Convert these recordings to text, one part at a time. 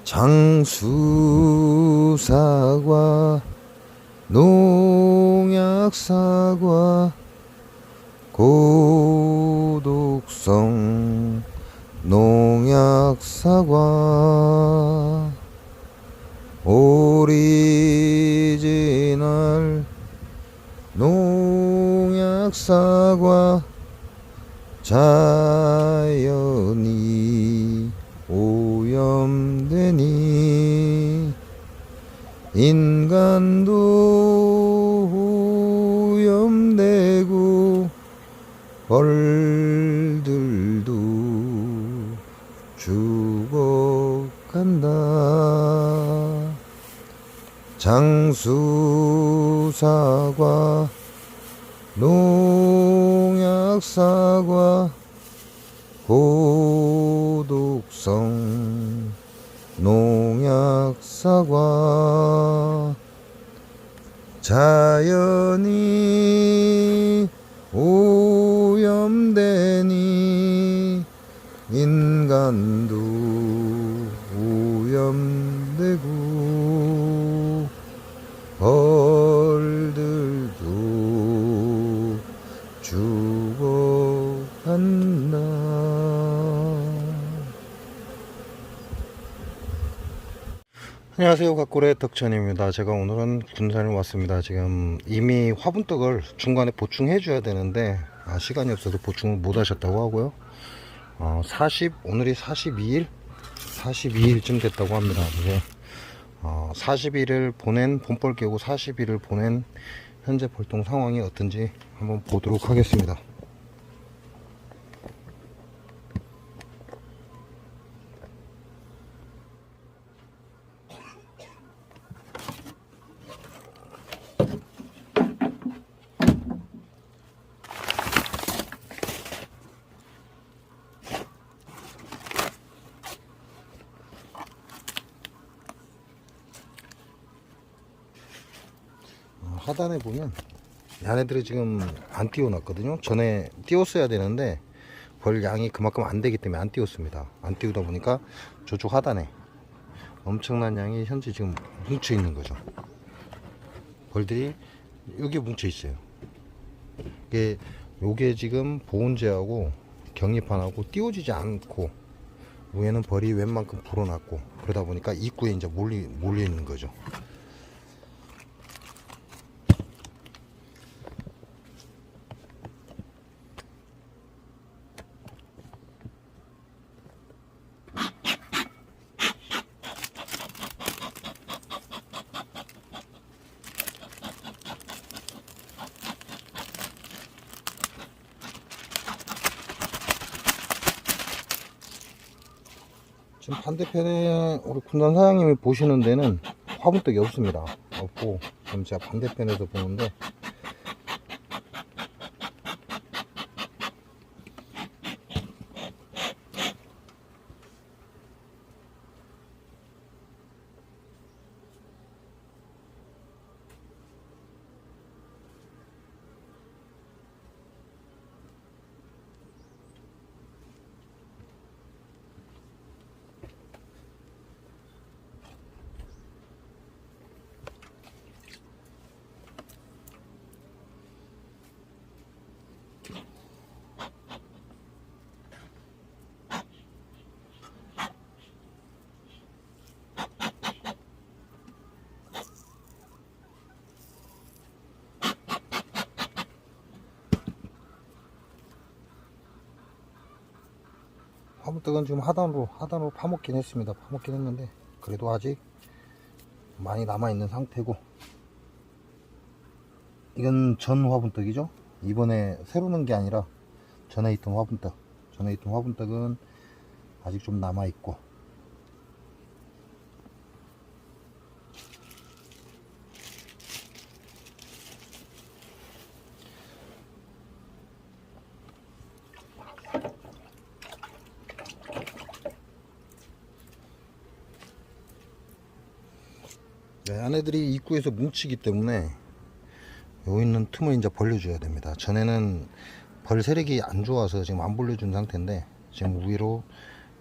장수사과, 농약사과, 고독성 농약사과, 오리지널 농약사과, 자연이 오염되니 인간도 오염되고 벌들도 죽어간다. 장수사과, 농약사과, 고독성 농약사과, 자연이 오염되니 인간도 오염되고 벌들도 죽어간다. 안녕하세요, 각골의 덕천입니다. 제가 오늘은 군산에 왔습니다. 지금 이미 화분떡을 중간에 보충해 줘야 되는데 시간이 없어서 보충을 못 하셨다고 하고요. 오늘이 42일쯤 됐다고 합니다. 그래서 40일을 보낸 봄벌 깨고 40일을 보낸 현재 벌통 상황이 어떤지 한번 보도록 하겠습니다. 하단에 보면 얘네들이 지금 안 띄워놨거든요. 전에 띄웠어야 되는데 벌 양이 그만큼 안 되기 때문에 안 띄웠습니다. 안 띄우다 보니까 저쪽 하단에 엄청난 양이 현재 지금 뭉쳐 있는 거죠. 벌들이 여기 뭉쳐 있어요. 요게 지금 보온재하고 격리판하고 띄워지지 않고 위에는 벌이 웬만큼 불어났고 그러다 보니까 입구에 이제 몰려 있는 거죠. 지금 반대편에 우리 군산 사장님이 보시는 데는 화분떡이 없습니다. 없고 지금 제가 반대편에서 보는데 화분떡은 지금 하단으로 파먹긴 했습니다. 파먹긴 했는데 그래도 아직 많이 남아있는 상태고, 이건 전 화분떡이죠. 이번에 새로 넣은 게 아니라 전에 있던 화분떡은 아직 좀 남아있고, 안애들이 입구에서 뭉치기 때문에 여기 있는 틈을 이제 벌려줘야 됩니다. 전에는 벌 세력이 안 좋아서 지금 안 벌려준 상태인데 지금 위로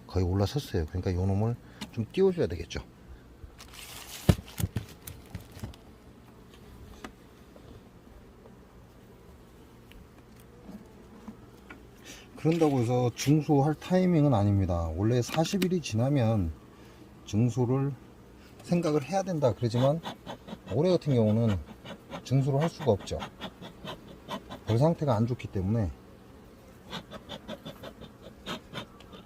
거의 올라섰어요. 그러니까 요 놈을 좀 띄워줘야 되겠죠. 그런다고 해서 증소할 타이밍은 아닙니다. 원래 40일이 지나면 증소를 생각을 해야 된다 그러지만 올해 같은 경우는 증소를 할 수가 없죠. 벌 상태가 안 좋기 때문에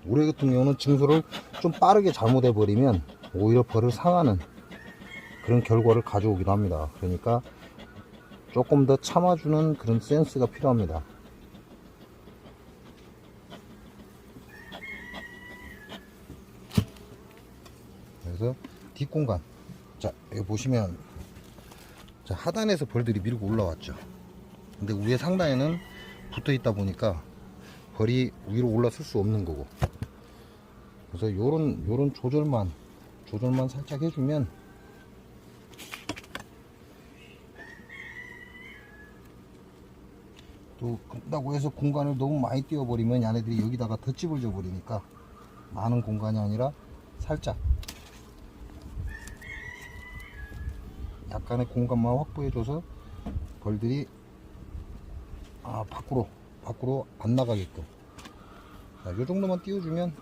올해 같은 경우는 증소를 좀 빠르게 잘못해 버리면 오히려 벌을 상하는 그런 결과를 가져오기도 합니다. 그러니까 조금 더 참아주는 그런 센스가 필요합니다. 그래서 뒷공간, 자 여기 보시면 자, 하단에서 벌들이 밀고 올라왔죠. 근데 위에 상단에는 붙어 있다 보니까 벌이 위로 올라설 수 없는 거고, 그래서 요런 조절만 살짝 해주면 또 그렇다고 해서 공간을 너무 많이 띄워버리면 얘네들이 여기다가 덧집을 져 버리니까 많은 공간이 아니라 살짝 약간의 공간만 확보해줘서 벌들이 밖으로 안 나가게끔, 자, 요 정도만 띄워주면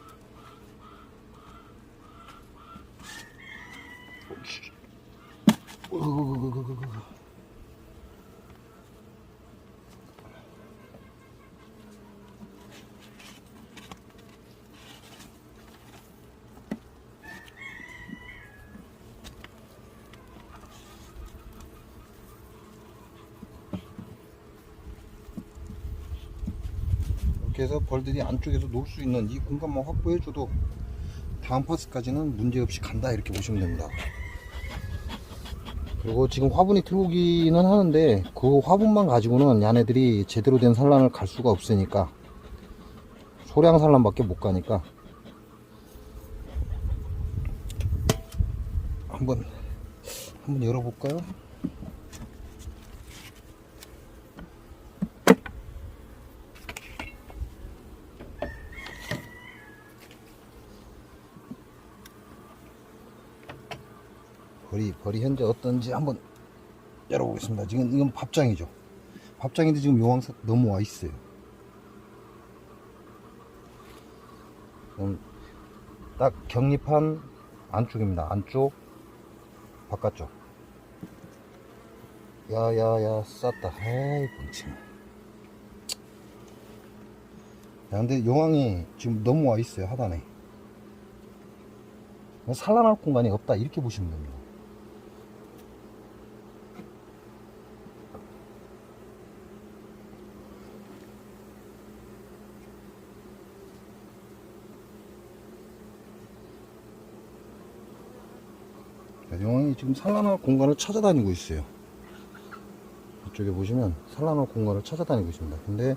이렇게 해서 벌들이 안쪽에서 놀 수 있는 이 공간만 확보해줘도 다음 파스까지는 문제없이 간다 이렇게 보시면 됩니다. 그리고 지금 화분이 들어오기는 하는데 그 화분만 가지고는 얘네들이 제대로 된 산란을 갈 수가 없으니까, 소량 산란밖에 못 가니까 한번 열어볼까요? 벌이 현재 어떤지 한번 열어보겠습니다. 지금 이건 밥장이죠. 밥장인데 지금 요왕사 넘어와 있어요. 딱 격립한 안쪽입니다. 안쪽, 바깥쪽. 야야야 쌌다. 에이 뻥치네. 야, 근데 용왕이 지금 넘어와 있어요. 하단에. 산란할 공간이 없다 이렇게 보시면 됩니다. 용왕이 지금 산란할 공간을 찾아다니고 있어요. 이쪽에 보시면 산란할 공간을 찾아다니고 있습니다. 근데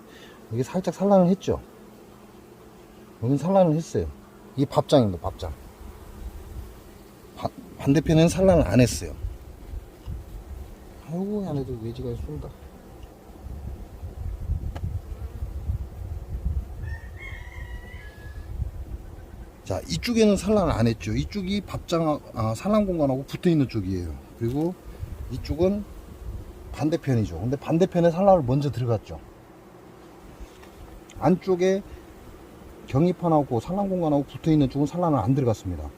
여기 살짝 산란을 했죠. 여긴 산란을 했어요. 이게 밥장입니다. 밥장. 반대편에는 산란을 안 했어요. 아이고 얘네들 외지가 쏜다. 자, 이쪽에는 산란을 안 했죠. 이쪽이 밥장, 산란 공간하고 붙어 있는 쪽이에요. 그리고 이쪽은 반대편이죠. 근데 반대편에 산란을 먼저 들어갔죠. 안쪽에 격립판하고 산란 공간하고 붙어 있는 쪽은 산란을 안 들어갔습니다.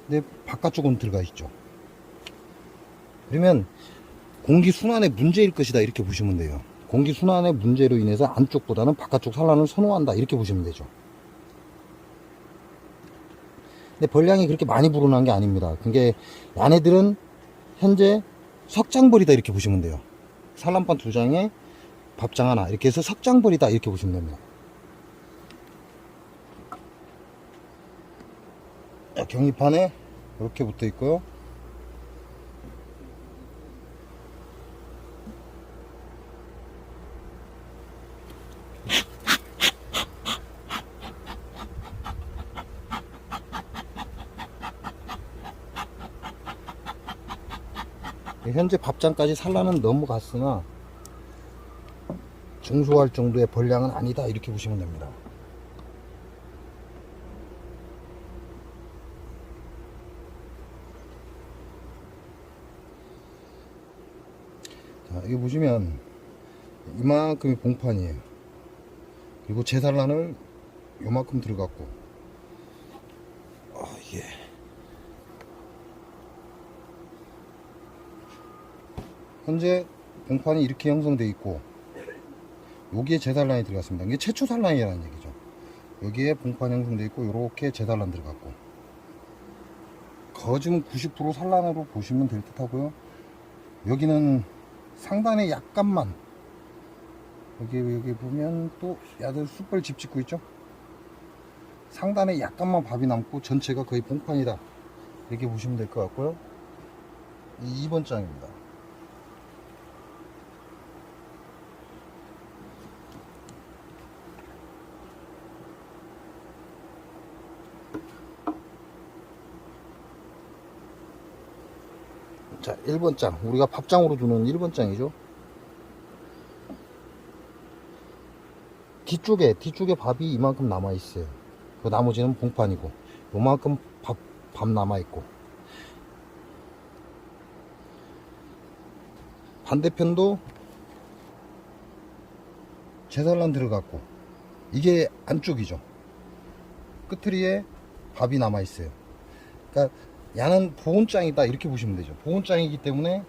근데 바깥쪽은 들어가 있죠. 그러면 공기 순환의 문제일 것이다 이렇게 보시면 돼요. 공기 순환의 문제로 인해서 안쪽보다는 바깥쪽 산란을 선호한다 이렇게 보시면 되죠. 근데 벌량이 그렇게 많이 불어난 게 아닙니다. 그게 얘네들은 현재 석장벌이다 이렇게 보시면 돼요. 산란판 2장에 밥장 하나 이렇게 해서 석장벌이다 이렇게 보시면 됩니다. 격립판에 이렇게 붙어 있고요. 현재 밥장까지 산란은 넘어갔으나 증소할 정도의 벌량은 아니다 이렇게 보시면 됩니다. 여기 보시면 이만큼이 봉판이에요. 그리고 제산란을 요만큼 들어갔고, 이게 현재 봉판이 이렇게 형성되어 있고, 여기에 제산란이 들어갔습니다. 이게 최초 산란이라는 얘기죠. 여기에 봉판 형성되어 있고, 이렇게 제산란 들어갔고, 거짐은 90% 산란으로 보시면 될 듯 하고요. 여기는 상단에 약간만, 여기 보면 또 야들 숯벌 집 짓고 있죠. 상단에 약간만 밥이 남고 전체가 거의 봉판이다, 이렇게 보시면 될 것 같고요. 2번 장입니다. 자, 1번 장, 우리가 밥장으로 두는 1번 장이죠. 뒤쪽에 밥이 이만큼 남아 있어요. 그 나머지는 봉판이고, 요만큼 밥 남아 있고, 반대편도 제산란 들어갔고, 이게 안쪽이죠. 끝트리에 밥이 남아 있어요. 그러니까 야는 보온장이다, 이렇게 보시면 되죠. 보온장이기 때문에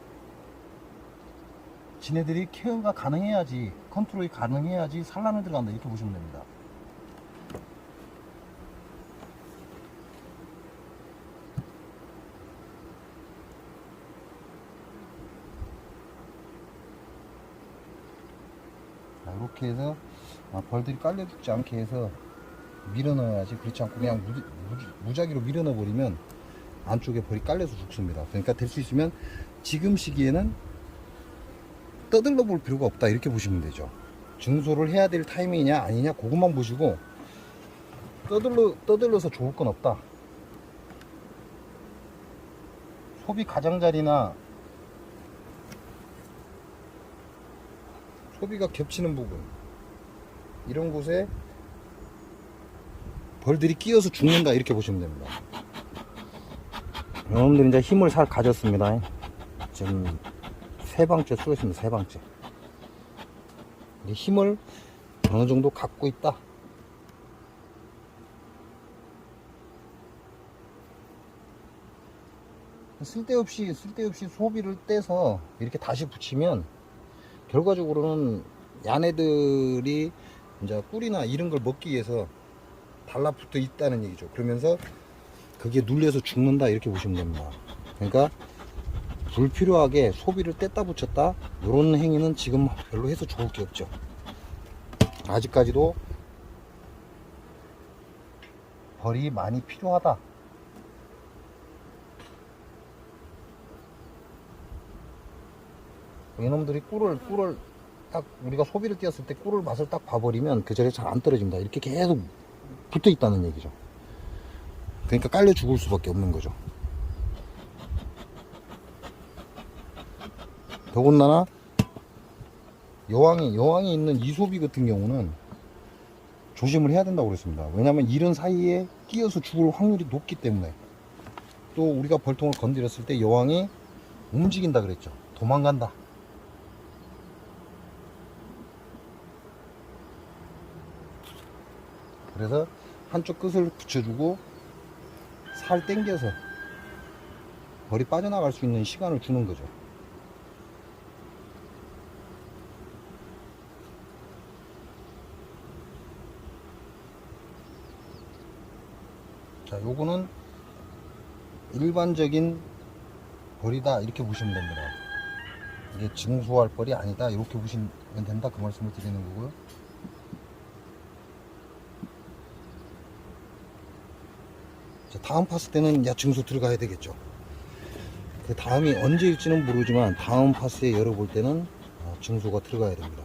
지네들이 케어가 가능해야지, 컨트롤이 가능해야지 산란을 들어간다, 이렇게 보시면 됩니다. 자, 이렇게 해서 벌들이 깔려 죽지 않게 해서 밀어 넣어야지. 그렇지 않고 그냥 무작위로 밀어 넣어 버리면 안쪽에 벌이 깔려서 죽습니다. 그러니까 될 수 있으면 지금 시기에는 떠들러 볼 필요가 없다, 이렇게 보시면 되죠. 증소를 해야 될 타이밍이냐 아니냐, 그것만 보시고, 떠들러서 좋을 건 없다. 소비 가장자리나 소비가 겹치는 부분, 이런 곳에 벌들이 끼어서 죽는다, 이렇게 보시면 됩니다. 여러분들이 이제 힘을 살 가졌습니다. 지금 3방째 쏘겠습니다. 3방째. 힘을 어느 정도 갖고 있다. 쓸데없이 소비를 떼서 이렇게 다시 붙이면 결과적으로는 야네들이 이제 꿀이나 이런 걸 먹기 위해서 달라붙어 있다는 얘기죠. 그러면서 그게 눌려서 죽는다, 이렇게 보시면 됩니다. 그러니까 불필요하게 소비를 뗐다 붙였다, 이런 행위는 지금 별로 해서 좋을 게 없죠. 아직까지도 벌이 많이 필요하다. 이놈들이 꿀을 딱 우리가 소비를 띄었을 때 꿀을 맛을 딱 봐버리면 그 자리에 잘 안 떨어집니다. 이렇게 계속 붙어 있다는 얘기죠. 그러니까 깔려 죽을 수밖에 없는 거죠. 더군다나 여왕이 있는 이소비 같은 경우는 조심을 해야 된다고 그랬습니다. 왜냐하면 이런 사이에 끼어서 죽을 확률이 높기 때문에. 또 우리가 벌통을 건드렸을 때 여왕이 움직인다 그랬죠. 도망간다. 그래서 한쪽 끝을 붙여주고 살 당겨서 벌이 빠져나갈 수 있는 시간을 주는 거죠. 자, 요거는 일반적인 벌이다, 이렇게 보시면 됩니다. 이게 증소할 벌이 아니다, 이렇게 보시면 된다, 그 말씀을 드리는 거고요. 자, 다음 파스 때는 야 증소 들어가야 되겠죠. 그 다음이 언제일지는 모르지만 다음 파스에 열어볼 때는 증소가 들어가야 됩니다.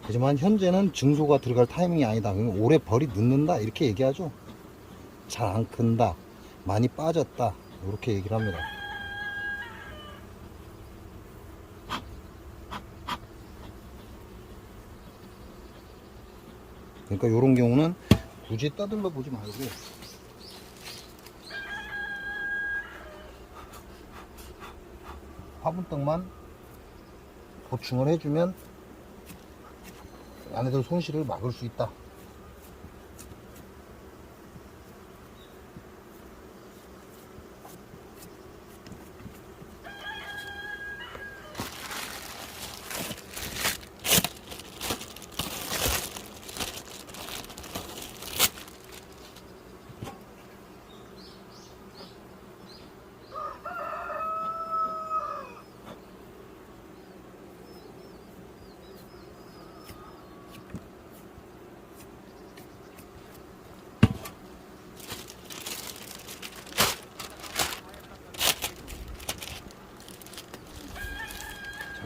하지만 현재는 증소가 들어갈 타이밍이 아니다. 올해 벌이 늦는다, 이렇게 얘기하죠. 잘 안 큰다, 많이 빠졌다, 이렇게 얘기를 합니다. 그러니까 이런 경우는 굳이 떠들러 보지 말고 화분떡만 보충을 해주면 안에들 손실을 막을 수 있다.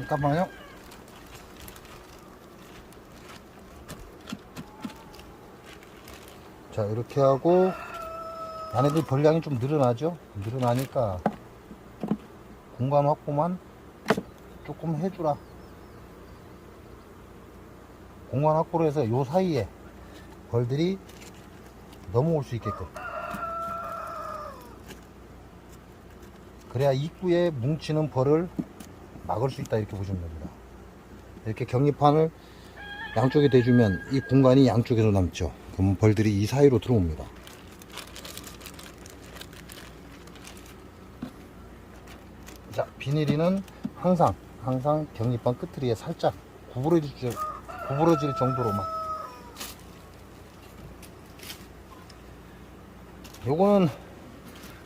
잠깐만요. 자, 이렇게 하고 안에들 벌량이 좀 늘어나죠. 늘어나니까 공간 확보만 조금 해주라. 공간 확보를 해서 요 사이에 벌들이 넘어올 수 있게끔, 그래야 입구에 뭉치는 벌을 막을 수 있다, 이렇게 보시면 됩니다. 이렇게 격리판을 양쪽에 대주면 이 공간이 양쪽에서 남죠. 그럼 벌들이 이 사이로 들어옵니다. 자, 비닐이는 항상 격리판 끝트리에 살짝 구부러질 정도로만. 요거는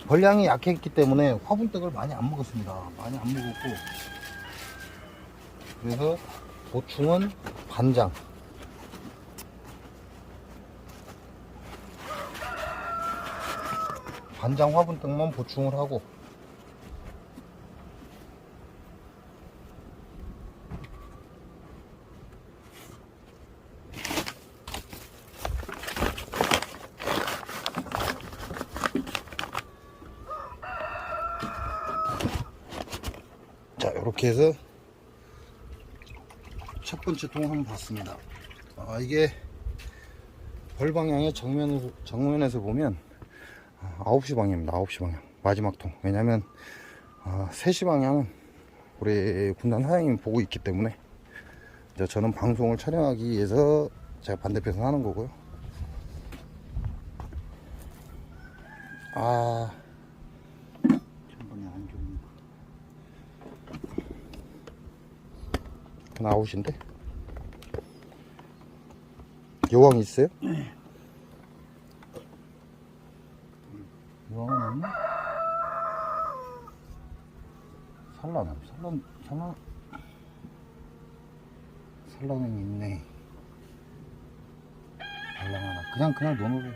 벌량이 약했기 때문에 화분떡을 많이 안 먹었습니다. 많이 안 먹었고, 그래서 보충은 반장, 화분떡만 보충을 하고, 자, 이렇게 해서 첫 번째 통 한번 봤습니다. 이게 벌 방향의 정면에서 보면 9시 방향입니다. 9시 방향 마지막 통. 왜냐면 3시 방향은 우리 군단 사장님이 보고 있기 때문에 이제 저는 방송을 촬영하기 위해서 제가 반대편에서 하는 거고요. 전방에 안 좋은 아웃인데 여왕이 있어요? 여왕은 없나? 산란은 있네. 발랑 하나 그냥 넣어놓으세요.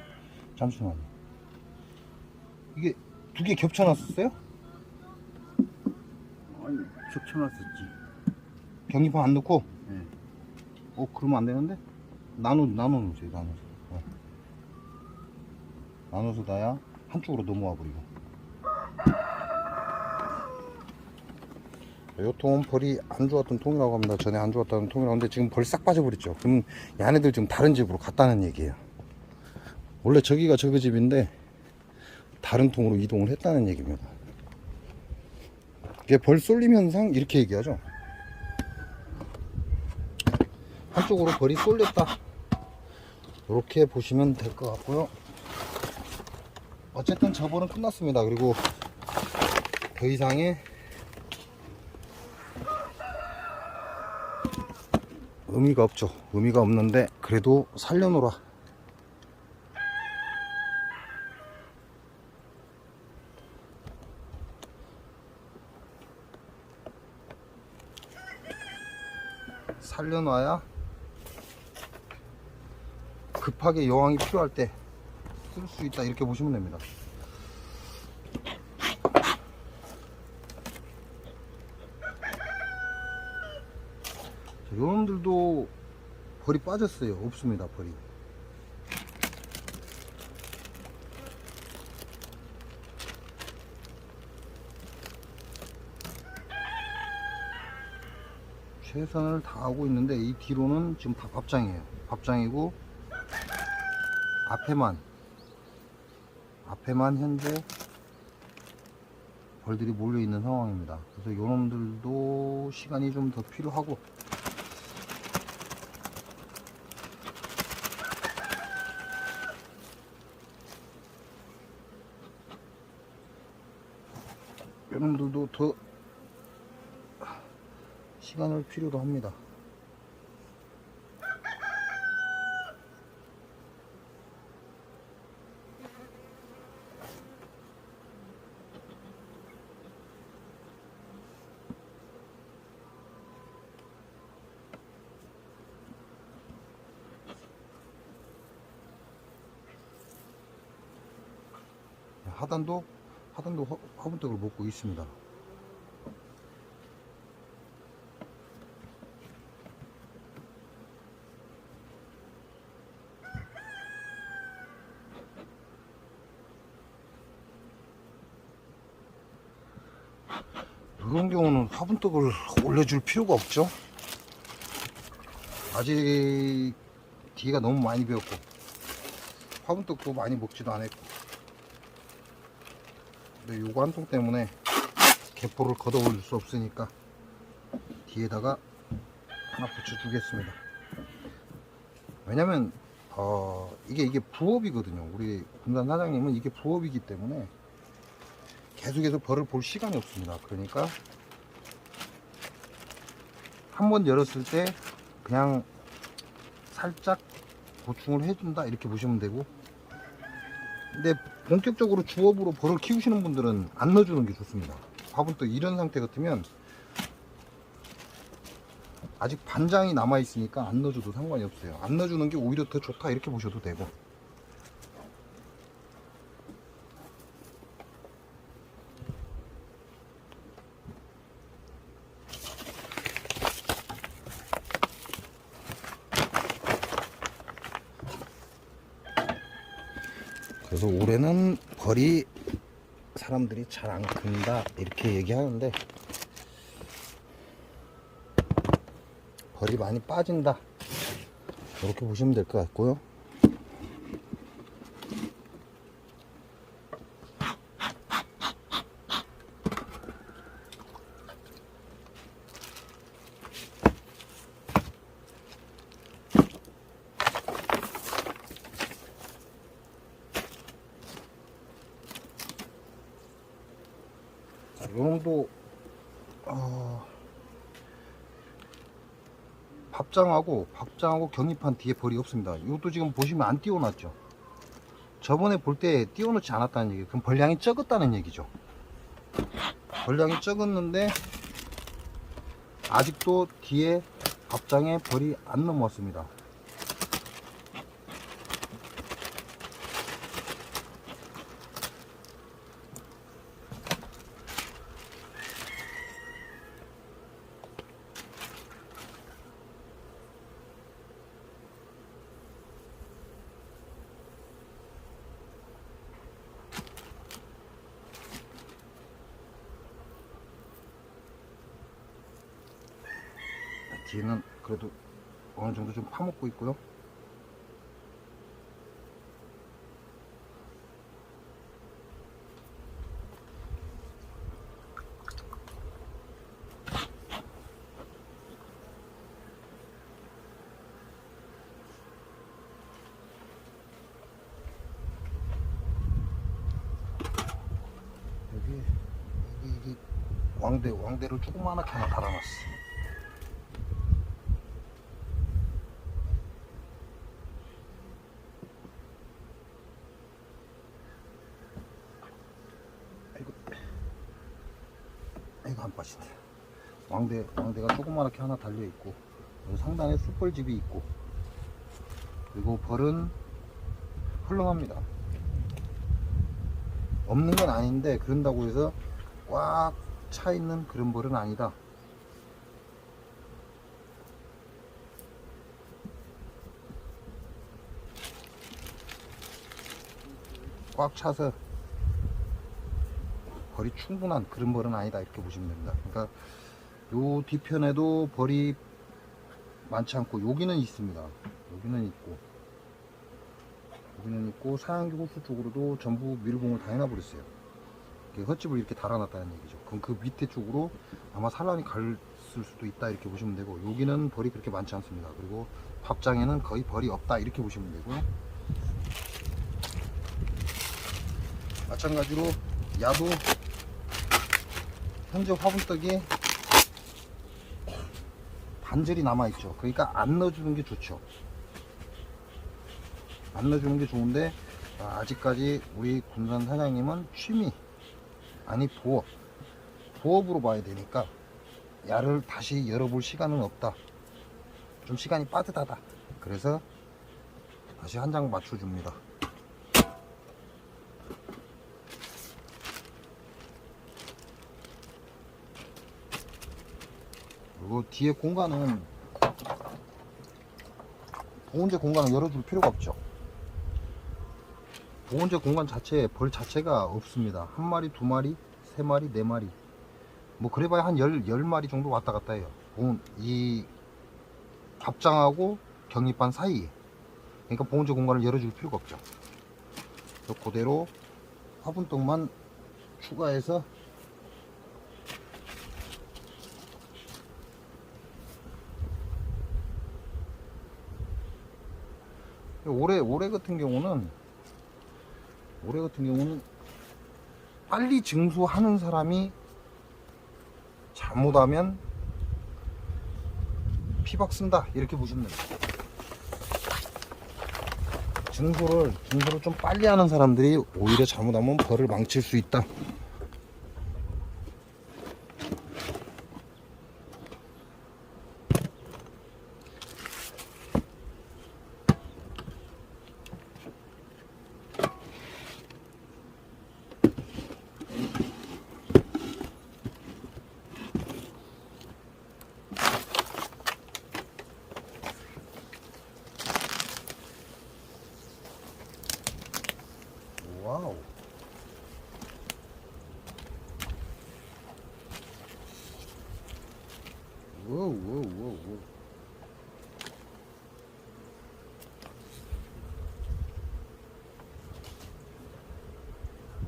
잠시만요. 이게 두 개 겹쳐놨었어요? 아니, 겹쳐놨었지. 경기판 안 넣고? 네. 그러면 안 되는데? 나눠놓으세요. 나눠서 놔야 한쪽으로 넘어와 버리고. 요 통은 벌이 안 좋았던 통이라고 합니다. 전에 안 좋았다는 통이라고 하는데 지금 벌이 싹 빠져버렸죠. 그럼 얘네들 지금 다른 집으로 갔다는 얘기예요. 원래 저기가 저그 집인데 다른 통으로 이동을 했다는 얘기입니다. 이게 벌 쏠림 현상 이렇게 얘기하죠. 한쪽으로 벌이 쏠렸다, 이렇게 보시면 될 것 같고요. 어쨌든 저 벌은 끝났습니다. 그리고 더 이상의 의미가 없죠. 의미가 없는데 그래도 살려놓으라. 살려놔야 급하게 여왕이 필요할 때 쓸 수 있다, 이렇게 보시면 됩니다. 요놈들도 벌이 빠졌어요. 없습니다, 벌이. 최선을 다하고 있는데 이 뒤로는 지금 다 밥장이에요. 밥장이고 앞에만 현재 벌들이 몰려 있는 상황입니다. 그래서 요놈들도 시간이 좀 더 필요하고, 요놈들도 더 시간을 필요로 합니다. 하단도 화분떡을 먹고 있습니다. 이런 경우는 화분떡을 올려줄 필요가 없죠. 아직 뒤가 너무 많이 배웠고 화분떡도 많이 먹지도 않았고, 근데 요거 한 통 때문에 개포를 걷어 올릴 수 없으니까 뒤에다가 하나 붙여 주겠습니다. 왜냐면 이게 부업이거든요. 우리 군산 사장님은 이게 부업이기 때문에 계속해서 벌을 볼 시간이 없습니다. 그러니까 한번 열었을 때 그냥 살짝 보충을 해준다 이렇게 보시면 되고, 근데 본격적으로 주업으로 벌을 키우시는 분들은 안 넣어주는 게 좋습니다. 화분떡 이런 상태 같으면 아직 반장이 남아 있으니까 안 넣어줘도 상관이 없어요. 안 넣어주는 게 오히려 더 좋다 이렇게 보셔도 되고. 그래서 올해는 벌이 사람들이 잘 안 큰다 이렇게 얘기하는데, 벌이 많이 빠진다 이렇게 보시면 될 것 같고요. 요놈도 밥장하고 격립한 뒤에 벌이 없습니다. 이것도 지금 보시면 안 띄워놨죠. 저번에 볼 때 띄워놓지 않았다는 얘기, 그럼 벌량이 적었다는 얘기죠. 벌량이 적었는데 아직도 뒤에 밥장에 벌이 안 넘어왔습니다. 뒤에는 그래도 어느 정도 좀 파먹고 있고요. 이게 왕대를 조그맣게 하나 달아놨어. 이거 한 빠지네. 왕대가 조그맣게 하나 달려있고, 상단에 숯벌집이 있고, 그리고 벌은 훌륭합니다. 없는 건 아닌데 그런다고 해서 꽉 차 있는 그런 벌은 아니다. 꽉 차서 벌이 충분한 그런 벌은 아니다 이렇게 보시면 됩니다. 그러니까 요 뒤편에도 벌이 많지 않고, 여기는 있습니다. 여기는 있고 사양기 호수 쪽으로도 전부 밀봉을 다 해놔 버렸어요. 이렇게 흙집을 이렇게 달아놨다는 얘기죠. 그럼 그 밑에 쪽으로 아마 산란이 갔을 수도 있다 이렇게 보시면 되고, 여기는 벌이 그렇게 많지 않습니다. 그리고 밥장에는 거의 벌이 없다 이렇게 보시면 되고요. 마찬가지로 야도 현재 화분떡이 반절이 남아있죠. 그러니까 안 넣어주는 게 좋죠. 안 넣어주는 게 좋은데, 아직까지 우리 군산 사장님은 취미, 아니 부업으로 봐야 되니까 야를 다시 열어볼 시간은 없다. 좀 시간이 빠듯하다. 그래서 다시 한 장 맞춰줍니다. 그리고 뒤에 공간은, 보온재 공간을 열어줄 필요가 없죠. 보온재 공간 자체에 벌 자체가 없습니다. 한 마리, 두 마리, 세 마리, 네 마리, 뭐 그래봐야 한 10마리 정도 왔다 갔다 해요. 이 밥장하고 격립반 사이에. 그러니까 보온재 공간을 열어줄 필요가 없죠. 그대로 화분떡만 추가해서 올해 같은 경우는 빨리 증수하는 사람이 잘못하면 피박 쓴다 이렇게 보시면 됩니다. 증수를 좀 빨리 하는 사람들이 오히려 잘못하면 벌을 망칠 수 있다. 와우. 워우.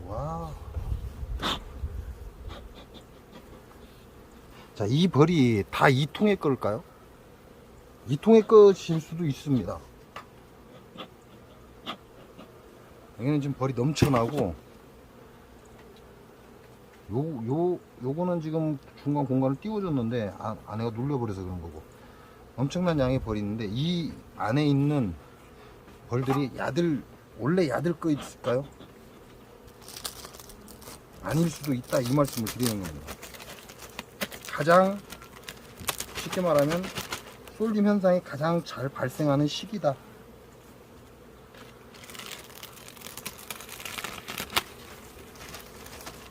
와. 자, 이 벌이 다 2통에 끌까요? 2통에 끌실 수도 있습니다. 여기는 지금 벌이 넘쳐나고, 요거는 지금 중간 공간을 띄워줬는데 안에가 눌려버려서 그런 거고, 엄청난 양의 벌이 있는데, 이 안에 있는 벌들이 원래 야들 거 있을까요? 아닐 수도 있다 이 말씀을 드리는 겁니다. 가장 쉽게 말하면 쏠림 현상이 가장 잘 발생하는 시기다.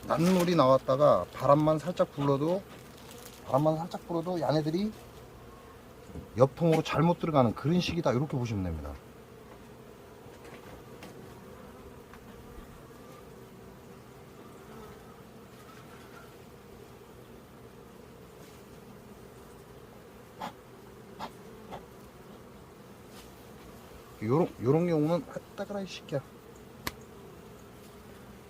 낮물이 나왔다가 바람만 살짝 불어도 얘네들이 옆통으로 잘못 들어가는 그런 시기다 이렇게 보시면 됩니다. 요런 경우는 따가라 이 새끼야,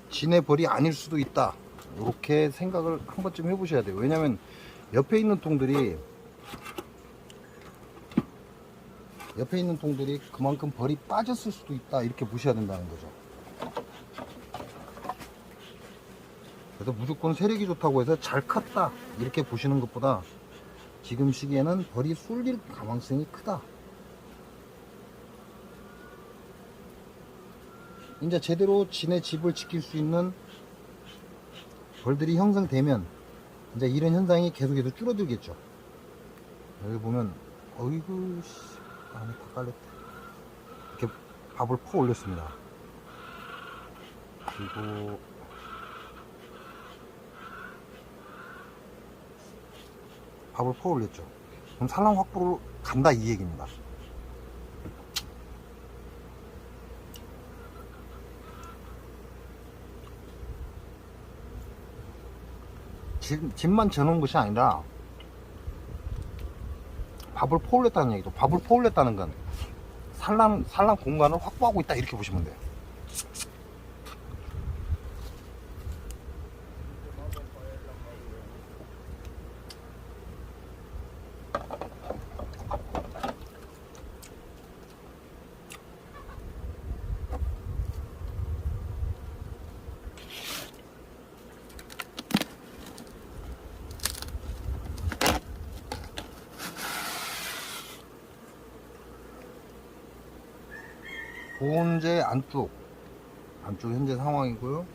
진의 벌이 아닐 수도 있다 이렇게 생각을 한 번쯤 해보셔야 돼요. 왜냐면 옆에 있는 통들이 그만큼 벌이 빠졌을 수도 있다 이렇게 보셔야 된다는 거죠. 그래서 무조건 세력이 좋다고 해서 잘 컸다 이렇게 보시는 것보다 지금 시기에는 벌이 쏠릴 가능성이 크다. 이제 제대로 진의 집을 지킬 수 있는 벌들이 형성되면 이제 이런 현상이 계속해서 줄어들겠죠. 여기 보면 어이구 안에 다 깔렸다. 이렇게 밥을 퍼 올렸습니다. 그리고 밥을 퍼 올렸죠. 그럼 산란 확보로 간다 이 얘기입니다. 집만 져놓은 것이 아니라 밥을 퍼올렸다는 얘기죠. 밥을 퍼올렸다는 건 산란 공간을 확보하고 있다 이렇게 보시면 돼요. 보온재 안쪽 현재 상황이고요.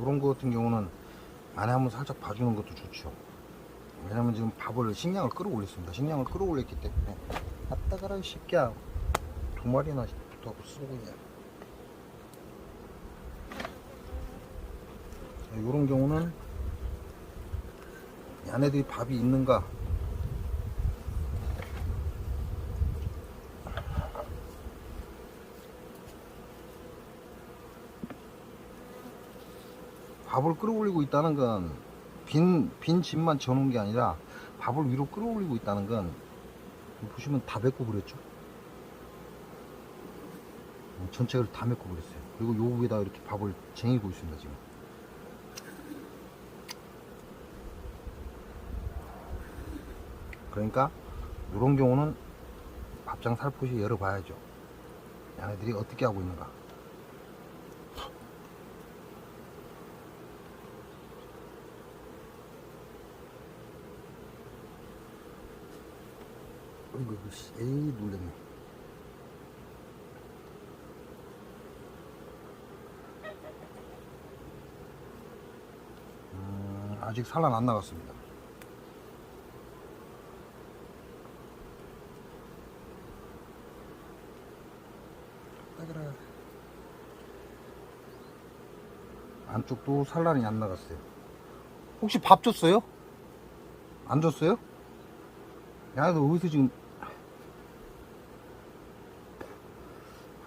이런 거 같은 경우는 안에 한번 살짝 봐주는 것도 좋죠. 왜냐면 지금 밥을 식량을 끌어올렸습니다. 식량을 끌어올렸기 때문에 아따 가라 이 새끼야, 두 마리나 붙어갖고 쓰고 그냥. 이런 경우는 얘네들이 밥이 있는가, 밥을 끌어올리고 있다는 건 빈 집만 재놓은 게 아니라 밥을 위로 끌어올리고 있다는 건 보시면 다 맺고 그랬죠. 전체를 다 맺고 그랬어요. 그리고 요 위에다 이렇게 밥을 쟁이고 있습니다 지금. 그러니까 이런 경우는 밥장 살포시 열어봐야죠. 얘네들이 어떻게 하고 있는가. 어이구, 에이, 놀랬네. 아직 산란 안 나갔습니다. 안쪽도 산란이 안 나갔어요. 혹시 밥 줬어요? 안 줬어요? 야, 너 어디서 지금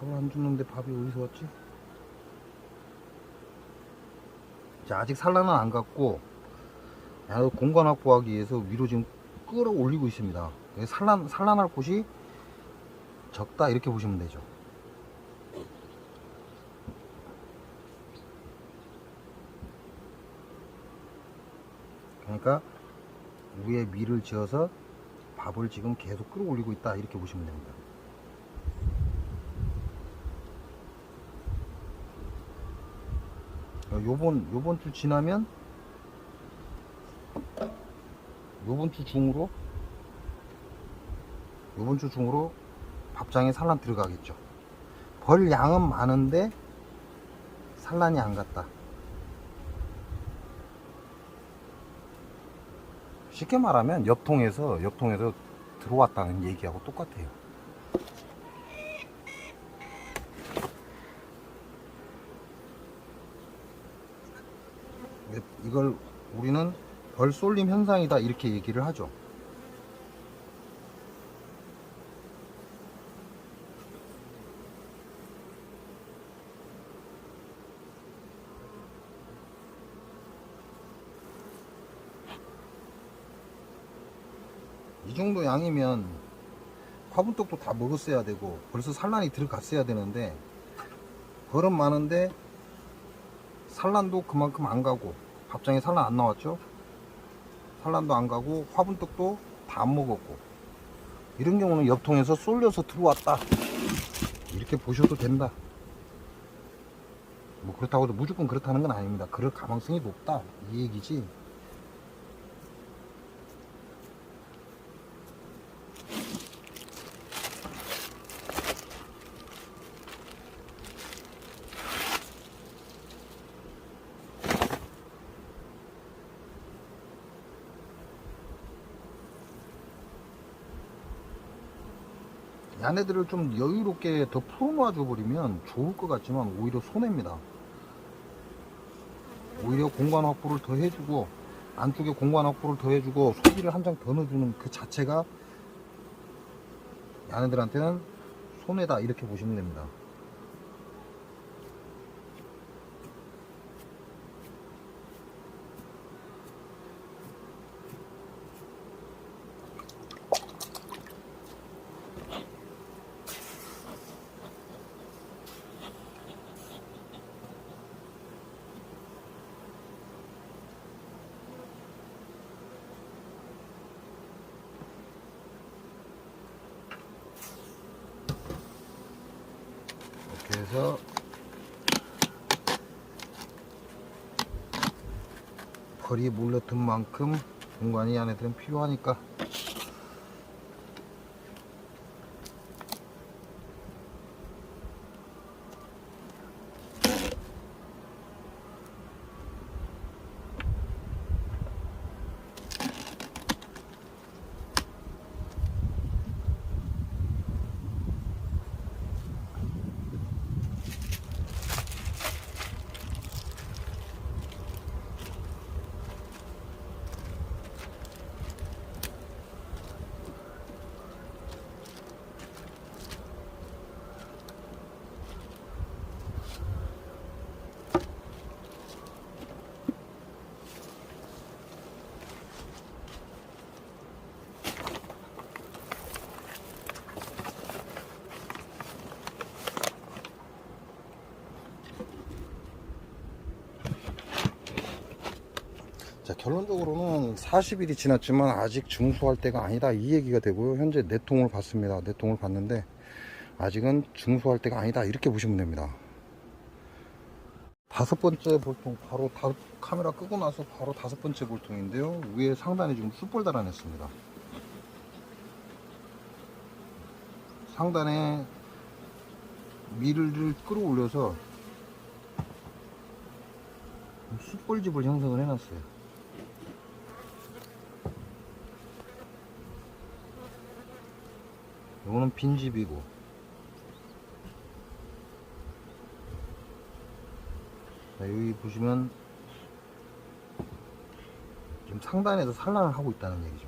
밥을 안 줬는데 밥이 어디서 왔지? 자, 아직 산란은 안 갔고, 야, 너 공간 확보하기 위해서 위로 지금 끌어올리고 있습니다. 산란할 곳이 적다 이렇게 보시면 되죠. 그러니까 위에 밀을 지어서 밥을 지금 계속 끌어올리고 있다 이렇게 보시면 됩니다. 요번 주 지나면 요번 주 중으로 밥장에 산란 들어가겠죠. 벌 양은 많은데 산란이 안 갔다. 쉽게 말하면 옆통에서 들어왔다는 얘기하고 똑같아요. 이걸 우리는 벌 쏠림 현상이다 이렇게 얘기를 하죠. 이 정도 양이면 화분떡도 다 먹었어야 되고 벌써 산란이 들어갔어야 되는데, 벌은 많은데 산란도 그만큼 안 가고, 밥장에 산란 안 나왔죠. 산란도 안 가고 화분떡도 다 안 먹었고, 이런 경우는 옆통에서 쏠려서 들어왔다 이렇게 보셔도 된다. 뭐 그렇다고 해도 무조건 그렇다는 건 아닙니다. 그럴 가능성이 높다 이 얘기지. 얘네들을 좀 여유롭게 더 풀어놔 줘 버리면 좋을 것 같지만 오히려 손해입니다. 오히려 공간 확보를 더 해주고, 안쪽에 공간 확보를 더 해주고 소비를 한 장 더 넣어주는 그 자체가 얘네들한테는 손해다 이렇게 보시면 됩니다. 그래서 벌이 몰려든 만큼 공간이 안에들은 필요하니까. 자, 결론적으로는 40일이 지났지만 아직 증수할 때가 아니다 이 얘기가 되고요. 현재 내통을 봤습니다. 내통을 봤는데 아직은 증수할 때가 아니다 이렇게 보시면 됩니다. 다섯 번째 볼통 바로 카메라 끄고 나서 바로 다섯 번째 볼통인데요. 위에 상단에 지금 숯볼 달아냈습니다. 상단에 밀을 끌어올려서 숯볼집을 형성을 해놨어요. 이거는 빈집이고, 자, 여기 보시면 지금 상단에서 산란을 하고 있다는 얘기죠.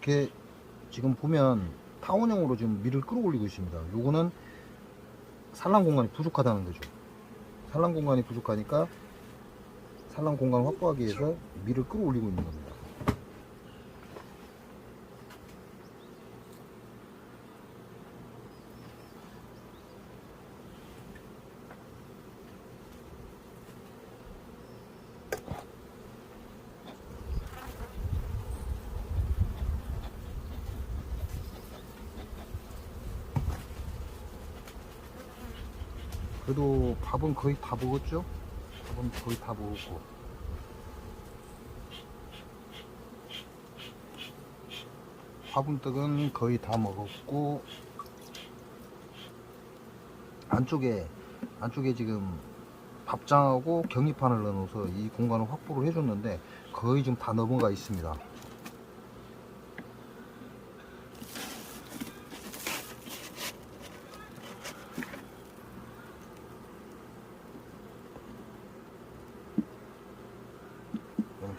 이렇게 지금 보면 타원형으로 지금 밀을 끌어올리고 있습니다. 요거는 산란 공간이 부족하다는 거죠. 산란 공간이 부족하니까 산란 공간을 확보하기 위해서 밀을 끌어올리고 있는 겁니다. 그래도 밥은 거의 다 먹었죠? 밥은 거의 다 먹었고, 화분떡은 거의 다 먹었고, 안쪽에 지금 밥장하고 격리판을 넣어서 이 공간을 확보를 해줬는데 거의 지금 다 넘어가 있습니다.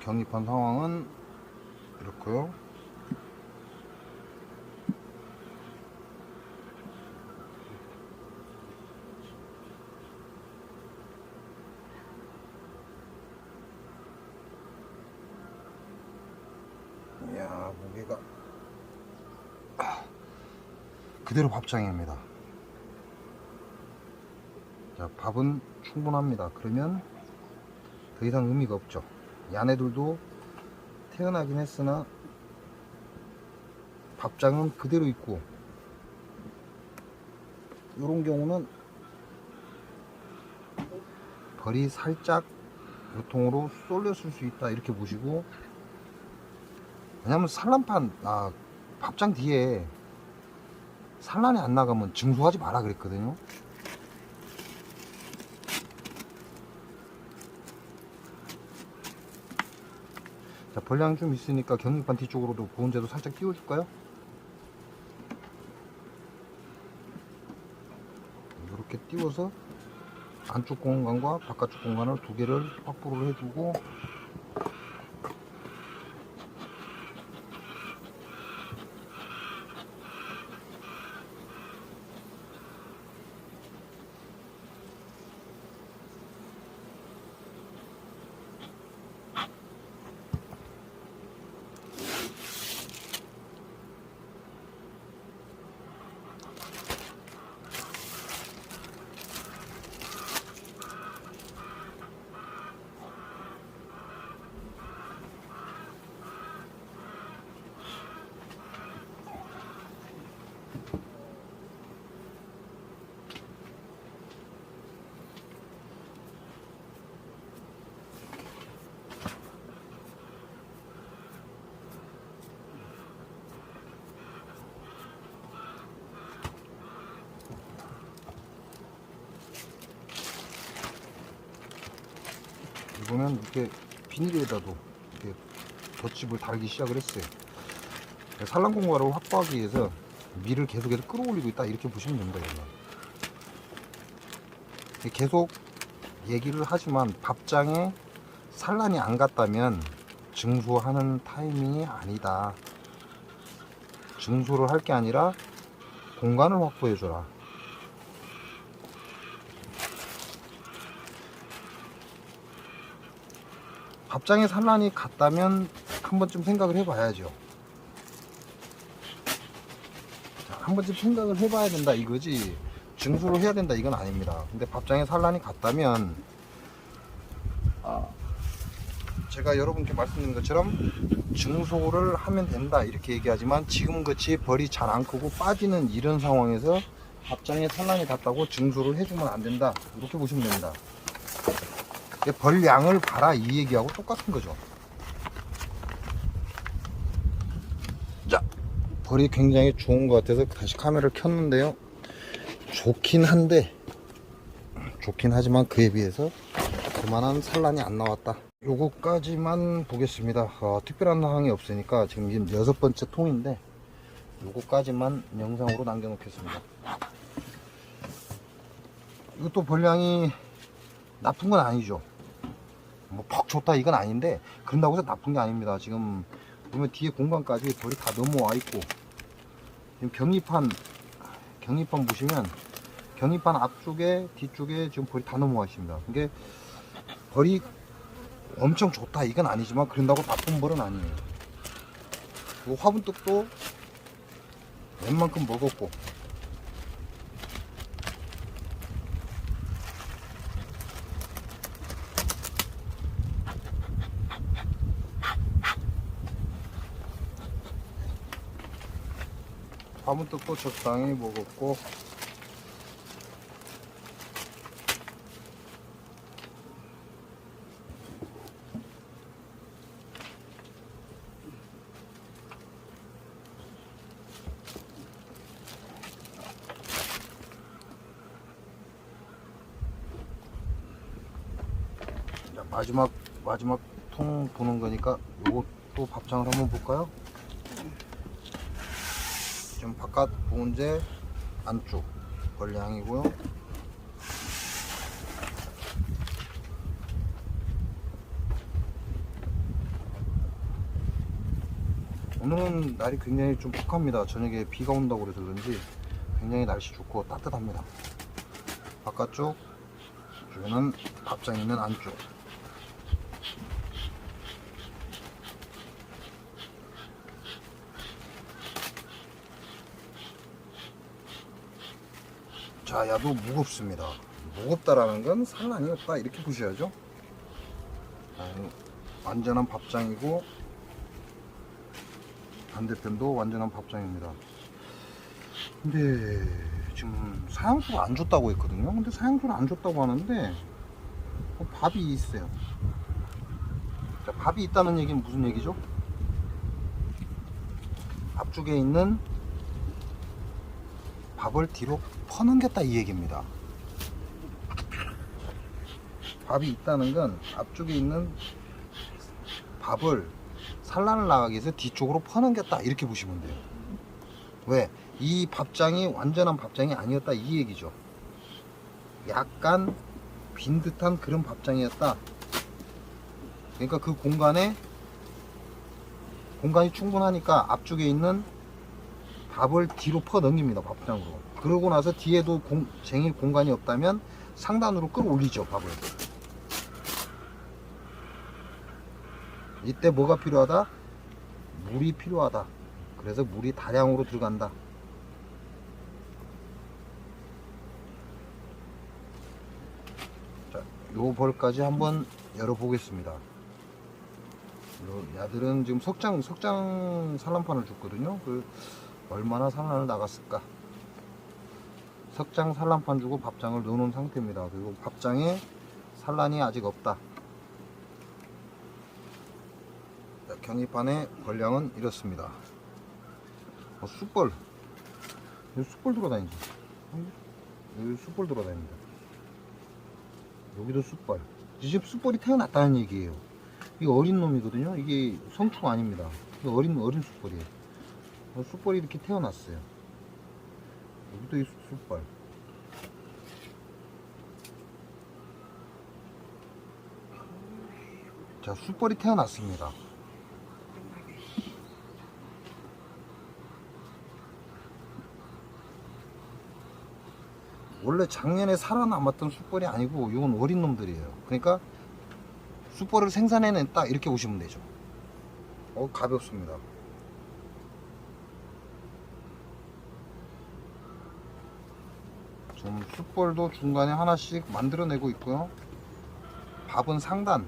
격리판 상황은 이렇고요. 이야, 무게가 그대로 밥장입니다. 자, 밥은 충분합니다. 그러면 더 이상 의미가 없죠. 야네들도 태어나긴 했으나 밥장은 그대로 있고, 이런 경우는 벌이 살짝 요통으로 쏠렸을 수 있다 이렇게 보시고, 왜냐면 산란판 밥장 뒤에 산란이 안 나가면 증수하지 마라 그랬거든요. 자, 벌량이 좀 있으니까 격리판 뒤쪽으로도 보온재도 살짝 띄워줄까요? 이렇게 띄워서 안쪽 공간과 바깥쪽 공간을 두 개를 확보를 해주고, 보면 이렇게 비닐에다도 이렇게 돛집을 달기 시작을 했어요. 산란 공간을 확보하기 위해서 밀을 계속해서 끌어올리고 있다 이렇게 보시면 됩니다. 여러분. 계속 얘기를 하지만 밥장에 산란이 안 갔다면 증소하는 타이밍이 아니다. 증소를 할 게 아니라 공간을 확보해 줘라. 밥장에 산란이 갔다면 한 번쯤 생각을 해봐야죠. 자, 한 번쯤 생각을 해봐야 된다 이거지 증소를 해야 된다 이건 아닙니다. 근데 밥장에 산란이 갔다면 제가 여러분께 말씀드린 것처럼 증소를 하면 된다 이렇게 얘기하지만 지금같이 벌이 잘 안 크고 빠지는 이런 상황에서 밥장에 산란이 갔다고 증소를 해주면 안 된다 이렇게 보시면 됩니다. 벌 양을 봐라 이 얘기하고 똑같은 거죠. 자, 벌이 굉장히 좋은 것 같아서 다시 카메라를 켰는데요. 좋긴 하지만 그에 비해서 그만한 산란이 안 나왔다. 요거까지만 보겠습니다. 특별한 사항이 없으니까 지금 6번째 통인데 요거까지만 영상으로 남겨놓겠습니다. 이것도 벌량이 나쁜 건 아니죠. 뭐 퍽 좋다 이건 아닌데 그런다고 해서 나쁜 게 아닙니다. 지금 보면 뒤에 공간까지 벌이 다 넘어와 있고 지금 경리판 보시면 경리판 앞쪽에 뒤쪽에 지금 벌이 다 넘어와 있습니다. 이게 벌이 엄청 좋다 이건 아니지만 그런다고 나쁜 벌은 아니에요. 이 화분떡도 웬만큼 먹었고 화분떡도 적당히 먹었고 마지막 통 보는 거니까 요것도 밥장을 한번 볼까요? 지금 바깥 보온재 안쪽 벌량이고요. 오늘은 날이 굉장히 좀 푹합니다. 저녁에 비가 온다고 그래서 그런지 굉장히 날씨 좋고 따뜻합니다. 바깥쪽 여기는 밥장 있는 안쪽 자, 야도 무겁습니다. 무겁다라는 건 산란이 없다 이렇게 보셔야죠. 완전한 밥장이고 반대편도 완전한 밥장입니다. 근데 지금 사양수가 안 좋다고 했거든요. 근데 사양수를 안 좋다고 하는데 밥이 있어요. 자, 밥이 있다는 얘기는 무슨 얘기죠? 앞쪽에 있는 밥을 뒤로 퍼넘겼다 이 얘기입니다. 밥이 있다는 건 앞쪽에 있는 밥을 산란을 나가기 위해서 뒤쪽으로 퍼넘겼다 이렇게 보시면 돼요. 왜? 이 밥장이 완전한 밥장이 아니었다 이 얘기죠. 약간 빈 듯한 그런 밥장이었다. 그러니까 그 공간이 충분하니까 앞쪽에 있는 밥을 뒤로 퍼 넘깁니다. 밥장으로. 그러고 나서 뒤에도 쟁일 공간이 없다면 상단으로 끌어올리죠. 밥을. 이때 뭐가 필요하다? 물이 필요하다. 그래서 물이 다량으로 들어간다. 자, 요 벌까지 한번 열어보겠습니다. 요 야들은 지금 석장 산란판을 줬거든요. 얼마나 산란을 나갔을까? 석장 산란판 주고 밥장을 넣어놓은 상태입니다. 그리고 밥장에 산란이 아직 없다. 자, 경리판의 벌량은 이렇습니다. 숯벌, 여기 숯벌 돌아다니지. 여기 숯벌 돌아다닙니다. 여기도 숯벌. 지금 숯벌이 태어났다는 얘기예요. 이게 어린 놈이거든요. 이게 성충 아닙니다. 이게 어린 숯벌이에요. 숯벌이 이렇게 태어났어요. 여기도 이 숯벌. 자, 숯벌이 태어났습니다. 원래 작년에 살아남았던 숯벌이 아니고 이건 어린 놈들이에요. 그러니까 숯벌을 생산해냈다 이렇게 보시면 되죠. 가볍습니다. 지금 숯벌도 중간에 하나씩 만들어내고 있고요. 밥은 상단,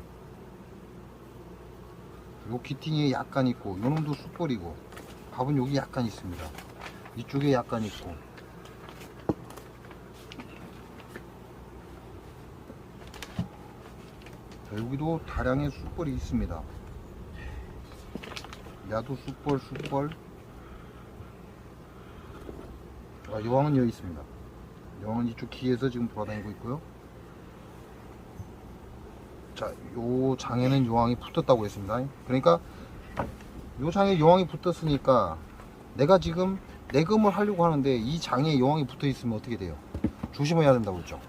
요 기팅이 약간 있고, 요 놈도 숯벌이고, 밥은 여기 약간 있습니다. 이쪽에 약간 있고. 자, 여기도 다량의 숯벌이 있습니다. 야도 숯벌. 여왕은 여기 있습니다. 여왕은 이쪽 기에서 지금 돌아다니고 있고요. 자, 요 장에는 여왕이 붙었다고 했습니다. 그러니까 요 장에 여왕이 붙었으니까 내가 지금 내금을 하려고 하는데 이 장에 여왕이 붙어 있으면 어떻게 돼요? 조심해야 된다고 했죠.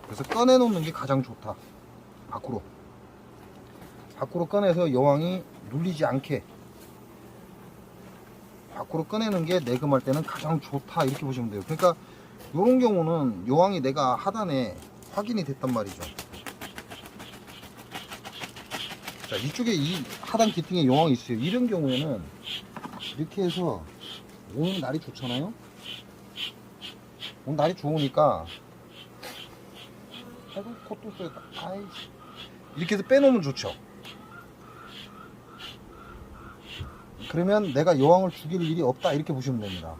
그래서 꺼내 놓는 게 가장 좋다. 밖으로 꺼내서 여왕이 눌리지 않게 밖으로 꺼내는 게 내금할 때는 가장 좋다 이렇게 보시면 돼요. 그러니까 이런 경우는 여왕이 내가 하단에 확인이 됐단 말이죠. 자, 이쪽에 이 하단 기둥에 여왕이 있어요. 이런 경우에는 이렇게 해서 오늘 날이 좋잖아요. 오늘 날이 좋으니까 아이고 콧도 쏘였다. 아이씨. 이렇게 해서 빼놓으면 좋죠. 그러면 내가 여왕을 죽일 일이 없다 이렇게 보시면 됩니다.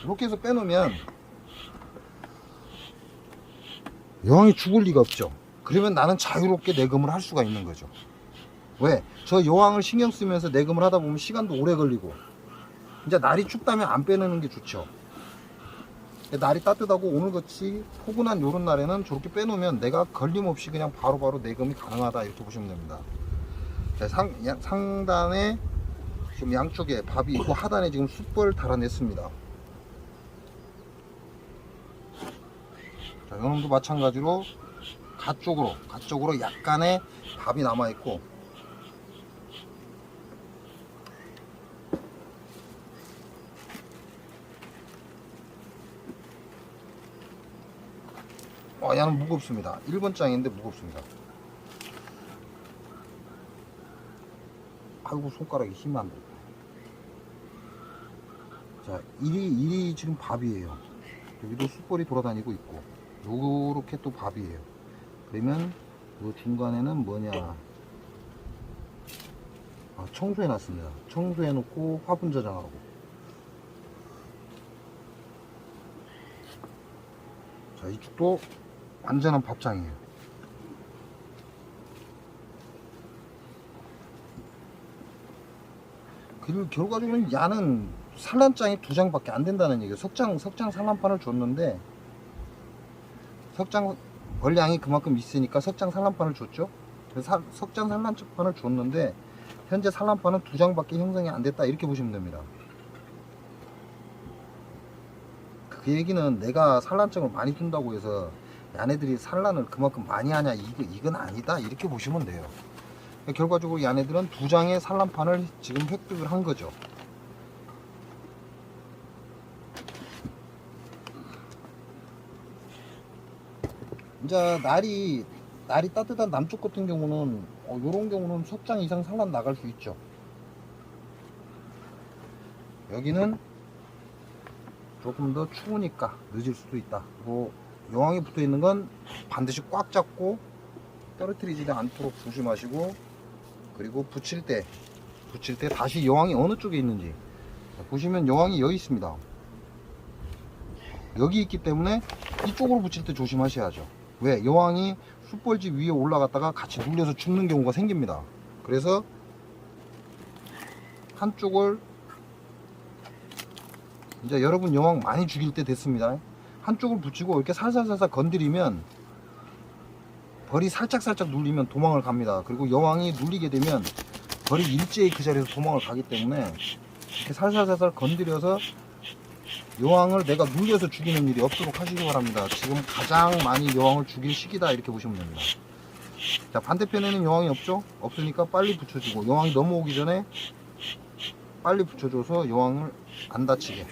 이렇게 해서 빼놓으면 여왕이 죽을 리가 없죠. 그러면 나는 자유롭게 내금을 할 수가 있는 거죠. 왜? 저 여왕을 신경 쓰면서 내금을 하다 보면 시간도 오래 걸리고 이제 날이 춥다면 안 빼내는 게 좋죠. 날이 따뜻하고 오늘같이 포근한 요런 날에는 저렇게 빼놓으면 내가 걸림없이 그냥 바로바로 내금이 가능하다 이렇게 보시면 됩니다. 자, 상단에 지금 양쪽에 밥이 있고 하단에 지금 숯벌 달아냈습니다. 자, 요놈도 마찬가지로 가쪽으로 약간의 밥이 남아있고 얘는 무겁습니다. 1번 장인데 무겁습니다. 아이고 손가락이 힘이 안 돼. 자, 일이 지금 밥이에요. 여기도 숯벌이 돌아다니고 있고 요렇게 또 밥이에요. 그러면 요 중간에는 뭐냐, 청소해 놨습니다. 청소해 놓고 화분 저장하고. 자, 이쪽도 완전한 밥장이에요. 그리고 결과적으로는 야는 산란장이 2장밖에 안 된다는 얘기예요. 석장 산란판을 줬는데 석장 벌량이 그만큼 있으니까 석장 산란판을 줬죠. 그래서 석장 산란판을 줬는데 현재 산란판은 2장밖에 형성이 안 됐다 이렇게 보시면 됩니다. 그 얘기는 내가 산란장을 많이 준다고 해서 야네들이 산란을 그만큼 많이 하냐 이건 아니다 이렇게 보시면 돼요. 결과적으로 야네들은 2장의 산란판을 지금 획득을 한 거죠. 이제 날이 따뜻한 남쪽 같은 경우는 요런 경우는 석장 이상 산란 나갈 수 있죠. 여기는 조금 더 추우니까 늦을 수도 있다. 그리고 여왕이 붙어 있는 건 반드시 꽉 잡고 떨어뜨리지 않도록 조심하시고, 그리고 붙일 때 다시 여왕이 어느 쪽에 있는지 보시면 여왕이 여기 있습니다. 여기 있기 때문에 이쪽으로 붙일 때 조심하셔야죠. 왜? 여왕이 숯벌집 위에 올라갔다가 같이 눌려서 죽는 경우가 생깁니다. 그래서 이제 여러분 여왕 많이 죽일 때 됐습니다. 한쪽을 붙이고 이렇게 살살살살 건드리면 벌이 살짝살짝 눌리면 도망을 갑니다. 그리고 여왕이 눌리게 되면 벌이 일제히 그 자리에서 도망을 가기 때문에 이렇게 살살살살 건드려서 여왕을 내가 눌려서 죽이는 일이 없도록 하시기 바랍니다. 지금 가장 많이 여왕을 죽일 시기다 이렇게 보시면 됩니다. 자, 반대편에는 여왕이 없죠? 없으니까 빨리 붙여주고 여왕이 넘어오기 전에 빨리 붙여줘서 여왕을 안 다치게.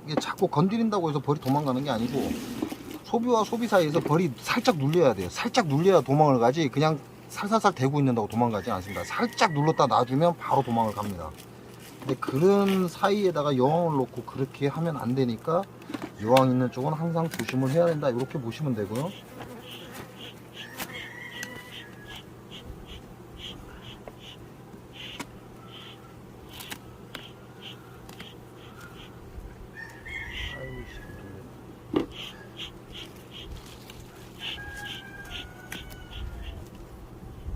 이게 자꾸 건드린다고 해서 벌이 도망가는 게 아니고 소비와 소비 사이에서 벌이 살짝 눌려야 돼요. 살짝 눌려야 도망을 가지 그냥 살살살 대고 있는다고 도망가지 않습니다. 살짝 눌렀다 놔주면 바로 도망을 갑니다. 근데 그런 사이에다가 여왕을 놓고 그렇게 하면 안 되니까 여왕 있는 쪽은 항상 조심을 해야 된다 이렇게 보시면 되고요.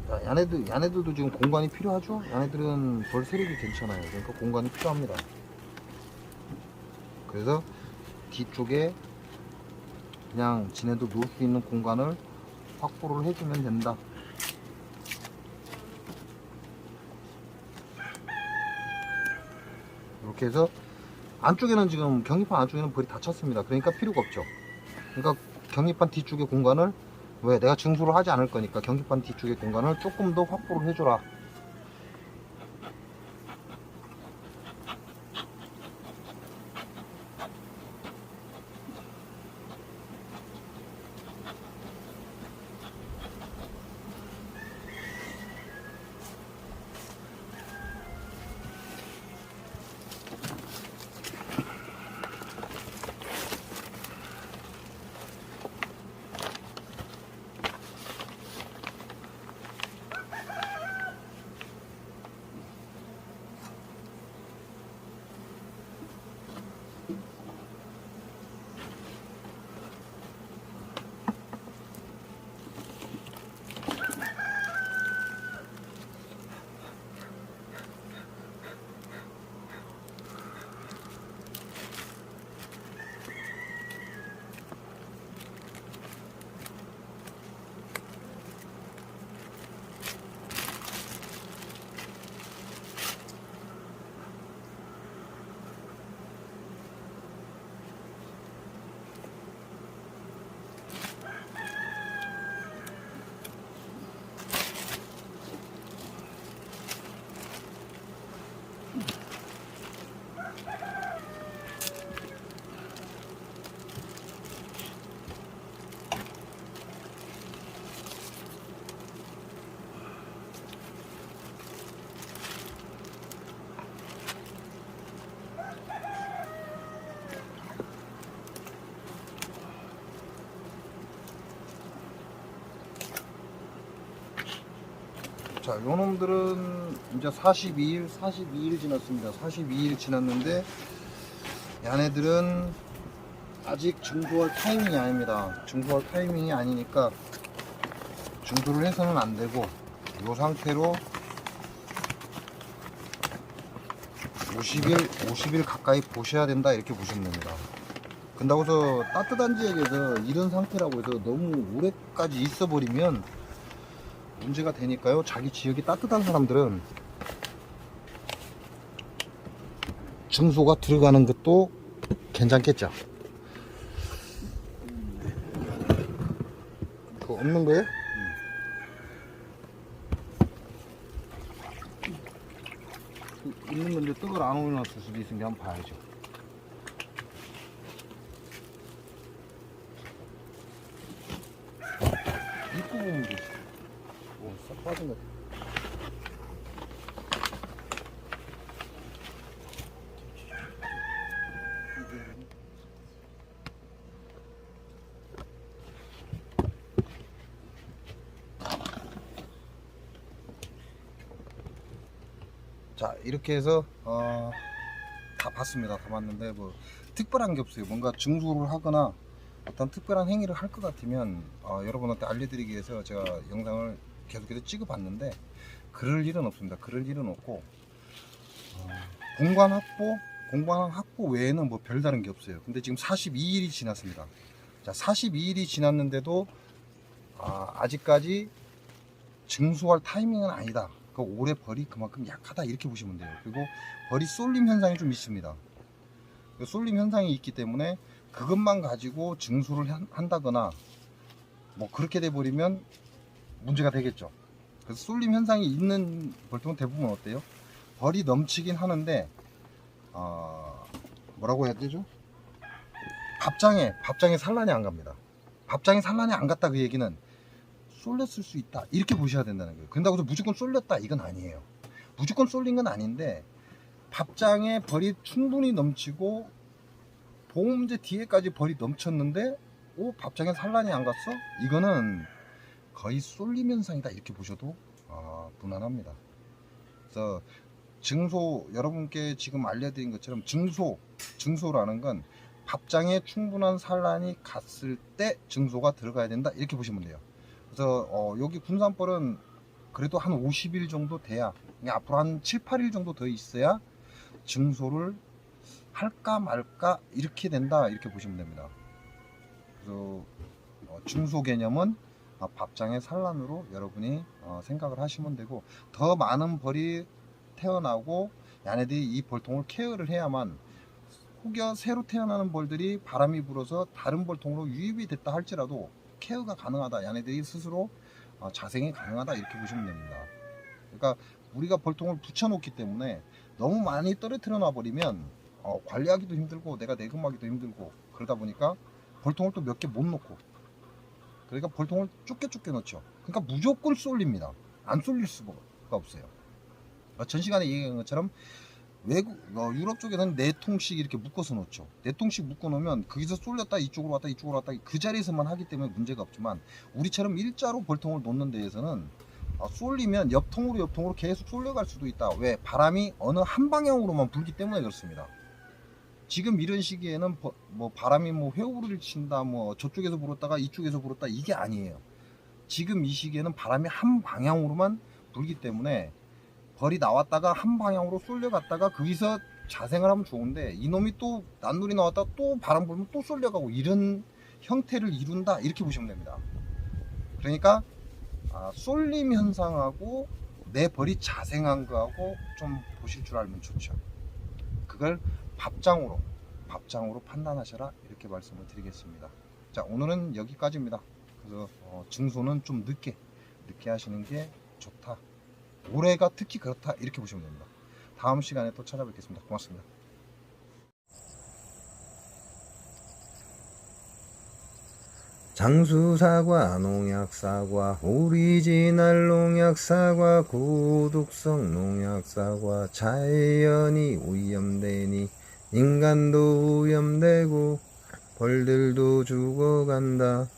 자, 야네들도 지금 공간이 필요하죠? 야네들은 벌 세력이 괜찮아요. 그러니까 공간이 필요합니다. 그래서 뒤쪽에 그냥 지네도 놀 수 있는 공간을 확보를 해주면 된다. 이렇게 해서 안쪽에는 지금 경기판 안쪽에는 벌이 다 찼습니다. 그러니까 필요가 없죠. 그러니까 경기판 뒤쪽의 공간을 왜 내가 증수를 하지 않을 거니까 경기판 뒤쪽의 공간을 조금 더 확보를 해줘라. 자, 요 놈들은 이제 42일 지났습니다. 42일 지났는데 얘네들은 아직 증수할 타이밍이 아닙니다. 증수할 타이밍이 아니니까 증수를 해서는 안 되고 요 상태로 50일 가까이 보셔야 된다 이렇게 보시면 됩니다. 근다고 해서 따뜻한 지역에서 이런 상태라고 해서 너무 오래까지 있어 버리면 문제가 되니까요. 자기 지역이 따뜻한 사람들은 증소가 들어가는 것도 괜찮겠죠. 그거 없는 거예요? 있는 건데 떡을 안 올려놨을 수도 있으니 한번 봐야죠. 입구 보면 되지. 싹 빠진 것 같아. 자, 이렇게 해서 다 봤습니다. 다 봤는데 뭐 특별한 게 없어요. 뭔가 증수를 하거나 어떤 특별한 행위를 할 것 같으면 여러분한테 알려드리기 위해서 제가 영상을 계속해서 찍어봤는데 그럴 일은 없습니다. 그럴 일은 없고 공간 확보 외에는 뭐 별다른 게 없어요. 근데 지금 42일이 지났습니다. 자, 42일이 지났는데도 아직까지 증소할 타이밍은 아니다. 그 올해 벌이 그만큼 약하다 이렇게 보시면 돼요. 그리고 벌이 쏠림 현상이 좀 있습니다. 그 쏠림 현상이 있기 때문에 그것만 가지고 증소를 한다거나 뭐 그렇게 돼 버리면 문제가 되겠죠. 그래서 쏠림 현상이 있는 벌통은 대부분 어때요? 벌이 넘치긴 하는데 뭐라고 해야 되죠? 밥장에 산란이 안 갑니다. 밥장에 산란이 안 갔다 그 얘기는 쏠렸을 수 있다 이렇게 보셔야 된다는 거예요. 그런다고 해서 무조건 쏠렸다 이건 아니에요. 무조건 쏠린 건 아닌데 밥장에 벌이 충분히 넘치고 보험제 뒤에까지 벌이 넘쳤는데 밥장에 산란이 안 갔어? 이거는 거의 쏠림 현상이다 이렇게 보셔도 무난합니다. 그래서 증소, 여러분께 지금 알려드린 것처럼 증소라는 건 밥장에 충분한 산란이 갔을 때 증소가 들어가야 된다 이렇게 보시면 돼요. 그래서 여기 군산벌은 그래도 한 50일 정도 돼야, 앞으로 한 7, 8일 정도 더 있어야 증소를 할까 말까 이렇게 된다 이렇게 보시면 됩니다. 그래서 증소 개념은 밥장의 산란으로 여러분이 생각을 하시면 되고, 더 많은 벌이 태어나고 얘네들이 이 벌통을 케어를 해야만, 혹여 새로 태어나는 벌들이 바람이 불어서 다른 벌통으로 유입이 됐다 할지라도 케어가 가능하다, 얘네들이 스스로 자생이 가능하다 이렇게 보시면 됩니다. 그러니까 우리가 벌통을 붙여놓기 때문에 너무 많이 떨어뜨려 놔 버리면 관리하기도 힘들고 내가 내금하기도 힘들고, 그러다 보니까 벌통을 또 몇 개 못 놓고, 그러니까 벌통을 좁게 넣죠. 그러니까 무조건 쏠립니다. 안 쏠릴 수가 없어요. 전 시간에 얘기한 것처럼 유럽 쪽에서는 4통씩 이렇게 묶어서 놓죠. 4통씩 묶어 놓으면 거기서 쏠렸다 이쪽으로 왔다 이쪽으로 왔다 그 자리에서만 하기 때문에 문제가 없지만, 우리처럼 일자로 벌통을 놓는 데에서는 쏠리면 옆통으로 계속 쏠려갈 수도 있다. 왜? 바람이 어느 한 방향으로만 불기 때문에 그렇습니다. 지금 이런 시기에는 뭐 바람이 뭐 회오리를 친다, 뭐 저쪽에서 불었다가 이쪽에서 불었다, 이게 아니에요. 지금 이 시기에는 바람이 한 방향으로만 불기 때문에 벌이 나왔다가 한 방향으로 쏠려갔다가 거기서 자생을 하면 좋은데, 이놈이 또 난놀이 나왔다 또 바람 불면 또 쏠려가고 이런 형태를 이룬다 이렇게 보시면 됩니다. 그러니까 쏠림 현상하고 내 벌이 자생한 거하고 좀 보실 줄 알면 좋죠. 그걸 밥장으로 판단하셔라 이렇게 말씀을 드리겠습니다. 자, 오늘은 여기까지입니다. 그래서 증소는 좀 늦게 하시는 게 좋다, 올해가 특히 그렇다 이렇게 보시면 됩니다. 다음 시간에 또 찾아뵙겠습니다. 고맙습니다. 장수사과, 농약사과, 오리지널 농약사과, 고독성 농약사과, 자연이 오염되니 인간도 오염되고 벌들도 죽어간다.